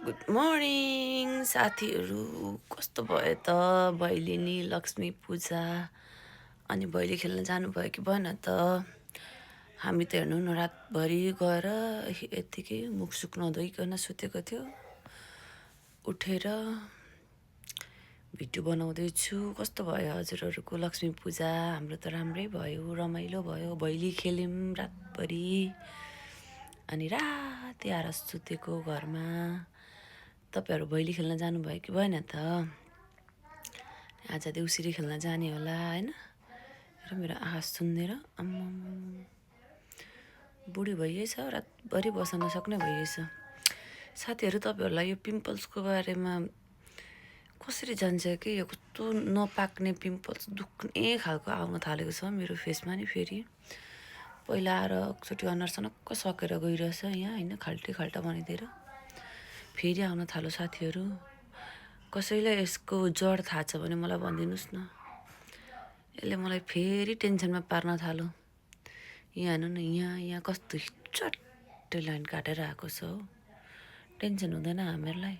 Good morning साथीहरू। कस्तो भयो त भैलेनी लक्ष्मी पूजा अनि भैली खेल्न जानुभयो कि भएन त? हामी त हेर्नु न रातभरि गएर यत्तिकै मुखसुख नधोइकन सुतेको थियो। उठेर भिडियो बनाउँदैछु। कस्तो भयो हजुरहरूको लक्ष्मी पूजा? हाम्रो त राम्रै भयो, रमाइलो भयो। भैली खेल्यौँ रातभरि अनि राति आएर सुतेको घरमा। तपाईँहरू भैली खेल्न जानुभयो कि भएन त? आज देउसिरी खेल्न जाने होला होइन? र मेरो आवाज सुनेर बुढी भइएछ, रातभरि बस्न नसक्ने भइएछ। साथीहरू, तपाईँहरूलाई यो पिम्पल्सको बारेमा कसरी जान्छ कि यो कस्तो नपाक्ने पिम्पल्स दुख्ने खालको आउन थालेको छ मेरो फेसमा नि। फेरि पहिला आएर एकचोटि अनुहार सनक्क सकेर गइरहेछ यहाँ होइन, खाल्टे खाल्टा बनाइदिएर फेरि आउन थाल्यो। साथीहरू, कसैलाई यसको जड थाहा छ भने मलाई भनिदिनुहोस् न। यसले मलाई फेरि टेन्सनमा पार्न थाल्यो। यहाँ हेर्नु न, यहाँ कस्तो चट्टै लाइन काटेर आएको छ हो। टेन्सन हुँदैन हामीहरूलाई?